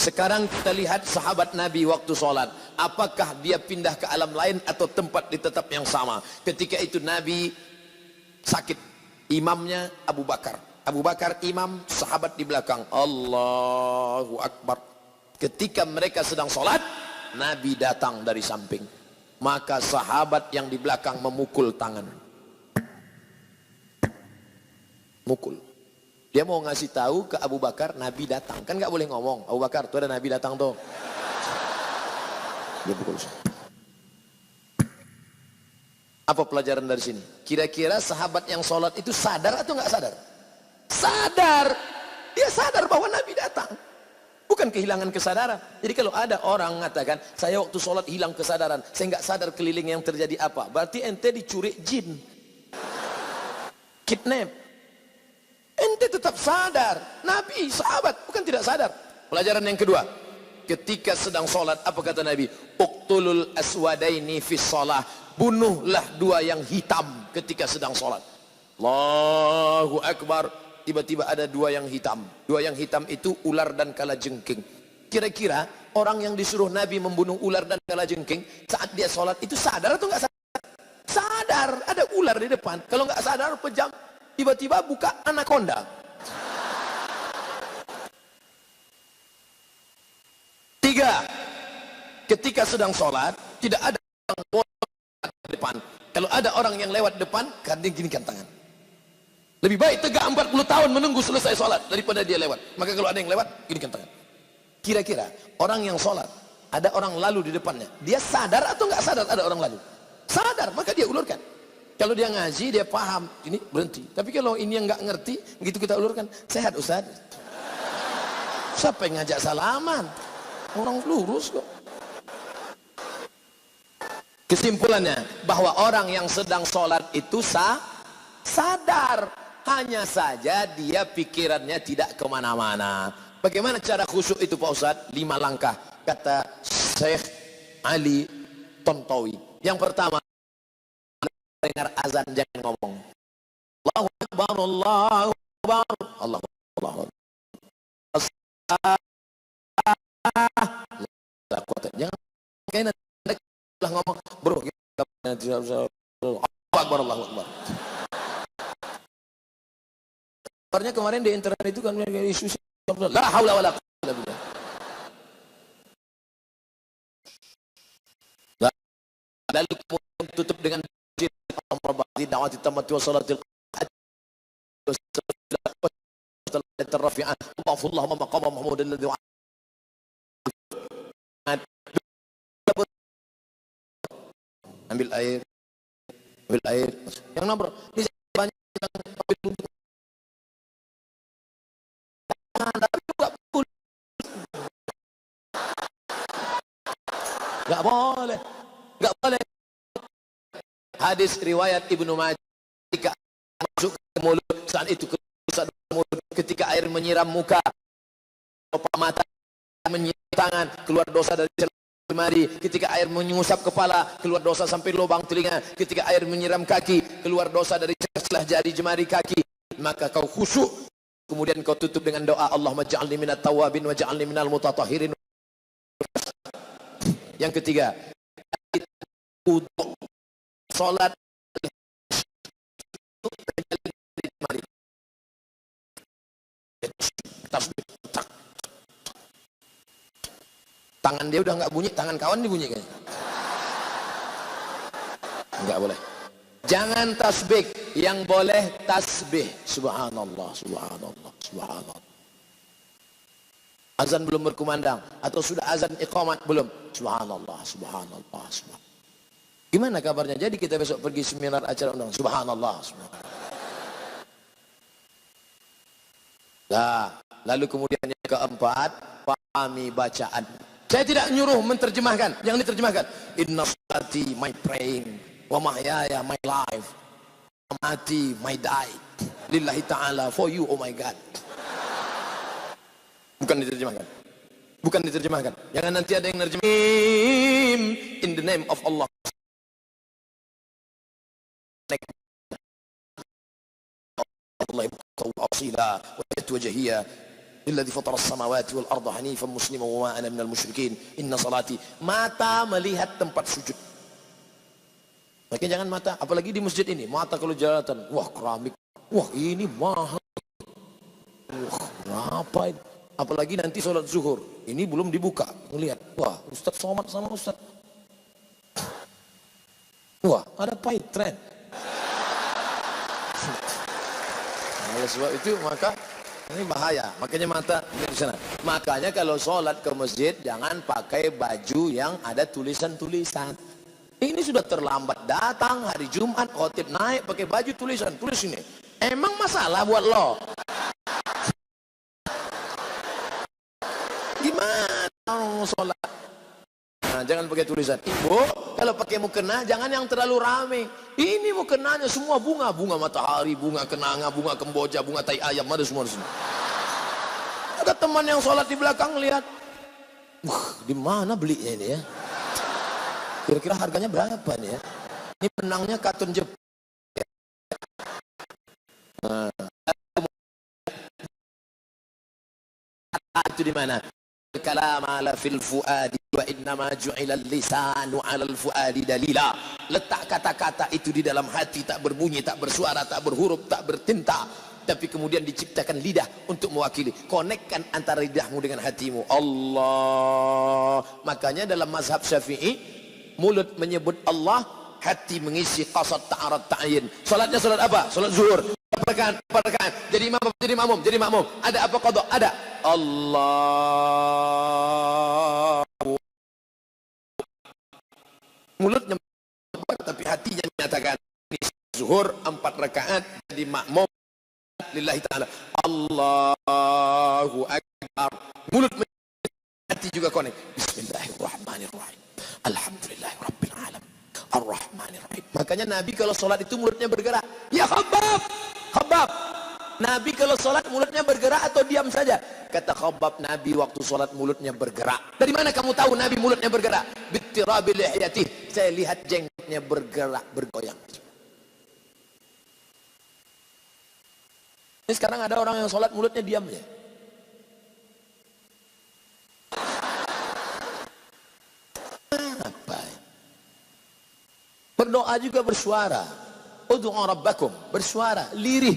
Sekarang kita lihat sahabat Nabi waktu sholat. Apakah dia pindah ke alam lain atau tempat di tetap yang sama? Ketika itu Nabi sakit. Imamnya Abu Bakar. Abu Bakar imam, sahabat di belakang. Allahu Akbar. Ketika mereka sedang sholat, Nabi datang dari samping. Maka sahabat yang di belakang memukul tangan. Mukul. Dia mau ngasih tahu ke Abu Bakar, Nabi datang. Kan nggak boleh ngomong, Abu Bakar, tuh ada Nabi datang tuh. Dia pukul. Apa pelajaran dari sini? Kira-kira sahabat yang sholat itu sadar atau nggak sadar? Sadar. Dia sadar bahwa Nabi datang. Bukan kehilangan kesadaran. Jadi kalau ada orang mengatakan, saya waktu sholat hilang kesadaran, saya nggak sadar keliling yang terjadi apa. Berarti ente dicuri jin. Kidnap. Ente tetap sadar. Nabi, sahabat, bukan tidak sadar. Pelajaran yang kedua. Ketika sedang sholat, apa kata Nabi? Uqtulul aswadaini fis sholah. Bunuhlah dua yang hitam ketika sedang sholat. Allahu Akbar. Tiba-tiba ada dua yang hitam. Dua yang hitam itu ular dan kalajengking. Kira-kira orang yang disuruh Nabi membunuh ular dan kalajengking saat dia sholat itu sadar atau nggak sadar? Sadar. Ada ular di depan. Kalau nggak sadar, pejam. Tiba-tiba buka anaconda. Tiga, ketika sedang sholat tidak ada orang lewat depan. Kalau ada orang yang lewat depan, kadang ginikan tangan. Lebih baik tegak 40 tahun menunggu selesai sholat daripada dia lewat. Maka kalau ada yang lewat, ginikan tangan. Kira-kira orang yang sholat ada orang lalu di depannya, dia sadar atau nggak sadar ada orang lalu? Sadar, maka dia ulurkan. Kalau dia ngaji, dia paham, ini berhenti. Tapi kalau ini yang nggak ngerti, begitu kita ulurkan, sehat Ustaz. Siapa yang ngajak salaman? Orang lurus kok. Kesimpulannya, bahwa orang yang sedang sholat itu sadar. Hanya saja dia pikirannya tidak kemana-mana. Bagaimana cara khusyuk itu Pak Ustaz? 5 langkah, kata Syekh Ali Tontowi. Yang pertama, dengar azan jangan ngomong. Allahu Akbar, Allahu Akbar, Allahu Akbar. Jangan kayak nanti ngomong, bro. Allahu Akbar, Allahu Akbar. Kabarnya kemarin di internet itu kan isu la haula wala quwwata illa billah. Lalu kemudian tutup dengan da'wati tammati wa salatil rafi'ah Allahumma maqama mahmud alladhi ambil air yang nomor ini banyak yang ambil wudhu nggak boleh hadis riwayat Ibnu Majah ketika masuk ke mulut saat itu ketika air menyiram muka mata menyiram tangan keluar dosa dari jemari, ketika air mengusap kepala keluar dosa sampai lubang telinga, ketika air menyiram kaki keluar dosa dari celah jari jemari kaki. Maka kau khusyuk, kemudian kau tutup dengan doa Allahumma ja'alni minat tawabin wa ja'alni minal mutatahhirin. Yang ketiga, untuk sholat tangan dia udah nggak bunyi, tangan kawan dibunyi kayaknya. Nggak boleh. Jangan tasbih, yang boleh tasbih. Subhanallah, subhanallah, subhanallah. Azan belum berkumandang atau sudah azan iqamat belum? Subhanallah, subhanallah, subhanallah. Gimana kabarnya? Jadi kita besok pergi seminar acara undang. Subhanallah, subhanallah. Nah, lalu kemudian yang keempat, pahami bacaan. Saya tidak nyuruh menterjemahkan, yang diterjemahkan. Inna salati my praying, wa mahyaya my life, wa mati my die. Lillahi ta'ala for you oh my God. Bukan diterjemahkan. Bukan diterjemahkan. Jangan nanti ada yang nerjemah. In the name of Allah. Allah asila wa wajhiyya Alladzi fatara as-samawati wal arda hanifan musliman wa ma ana minal musyrikin. Inna salati. Mata melihat tempat sujud. Makanya jangan mata, apalagi di masjid ini, mata kalau jalan, wah keramik, wah ini mahal, wah berapa ini? Apalagi nanti sholat zuhur, ini belum dibuka, ngelihat, wah Ustadz sholat sama Ustadz, wah ada pahit tren. Oleh sebab itu maka ini bahaya, makanya mata di sana. Makanya kalau sholat ke masjid jangan pakai baju yang ada tulisan-tulisan. Ini sudah terlambat datang hari Jumat, khotib naik pakai baju tulisan, tulis ini. Emang masalah buat lo? Gimana mau sholat? Nah, jangan pakai tulisan. Ibu, kalau pakai mukena jangan yang terlalu rame. Ini mukenanya semua bunga, bunga matahari, bunga kenanga, bunga kemboja, bunga tai ayam, ada semua di sini. Ada teman yang sholat di belakang lihat, di mana belinya ini ya? Kira-kira harganya berapa nih ya? Ini benangnya katun Jepang. Nah, itu di mana? Kalam ala fil fuadi wa innama ju'ila lisanu 'ala al fuadi dalila. Letak kata-kata itu di dalam hati, tak berbunyi, tak bersuara, tak berhuruf, tak bertinta, tapi kemudian diciptakan lidah untuk mewakili. Konekkan antara lidahmu dengan hatimu. Allah. Makanya dalam mazhab Syafi'i, mulut menyebut Allah, hati mengisi qasad ta'arad ta'yin. Salatnya salat apa? Salat zuhur. Perkaan. Jadi imam, jadi makmum. Ada apa qada? Ada. Allah. Mulutnya tapi hatinya menyatakan ini zuhur 4 rakaat jadi makmum lillahi ta'ala. Allahu akbar. Mulut hati juga konek. Bismillahirrahmanirrahim. Alhamdulillahirabbil alamin. Ar-Rahmanir-Rahim. Makanya Nabi kalau sholat itu mulutnya bergerak. Ya Khabbab. Nabi kalau sholat mulutnya bergerak atau diam saja? Kata Khabbab, Nabi waktu sholat mulutnya bergerak. Dari mana kamu tahu Nabi mulutnya bergerak? Bittirabil lihyati. Saya lihat jenggotnya bergerak, bergoyang. Ini sekarang ada orang yang sholat mulutnya diam ya. Berdoa juga bersuara. Ud'u rabbakum, bersuara, lirih,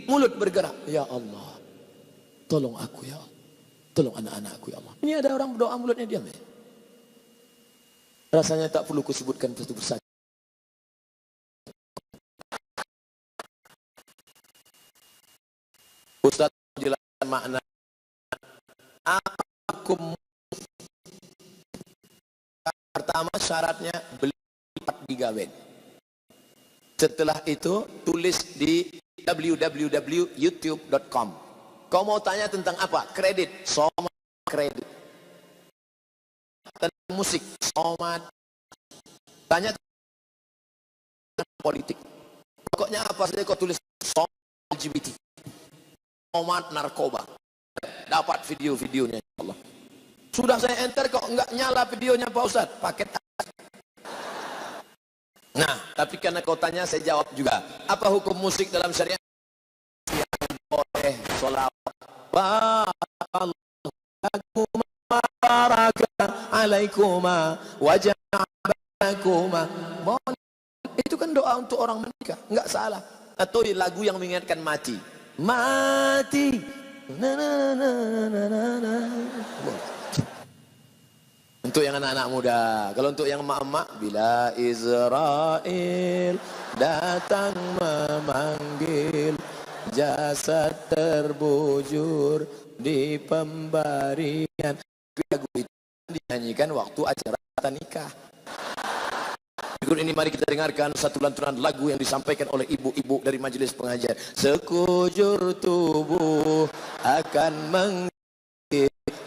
mulut bergerak. Ya Allah, tolong aku ya Allah. Tolong anak-anakku ya Allah. Ini ada orang berdoa mulutnya diam ya. Rasanya tak perlu kusebutkan satu persatu. Ustaz jelaskan makna apa hukum. Pertama syaratnya beli 4 GB. Setelah itu tulis di www.youtube.com. Kau mau tanya tentang apa? Kredit, somat kredit. Tentang musik, somat. Tanya tentang politik. Pokoknya apa saja kau tulis somat LGBT, somat narkoba. Dapat video-videonya Allah. Sudah saya enter kok enggak nyala videonya Pak Ustadz. Paket. Nah, tapi karena kau tanya saya jawab juga. Apa hukum musik dalam syariat? Yang boleh sholawat. Waalaikumsalam waja'abakuma. Boleh. Itu kan doa untuk orang menikah, enggak salah. Atau lagu yang mengingatkan mati. Mati. Na na na na na na. Untuk yang anak-anak muda. Kalau untuk yang emak-emak, bila Israel datang memanggil, jasad terbujur di pembarian. Lagu itu dinyanyikan waktu acara nikah. Berikut ini mari kita dengarkan satu lantunan lagu yang disampaikan oleh ibu-ibu dari majelis pengajian. Sekujur tubuh akan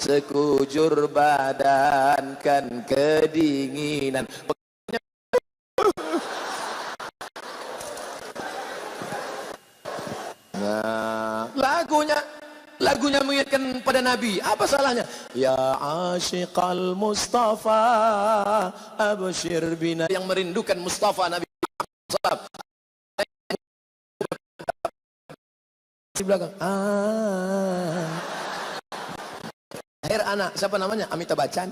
sekujur badan kan kedinginan. Nah, lagunya mengingatkan pada Nabi. Apa salahnya? Ya asyiqal Mustafa abshir bina. Yang merindukan Mustafa Nabi sallallahu di belakang. lahir anak, siapa namanya? Amitabh Bachchan.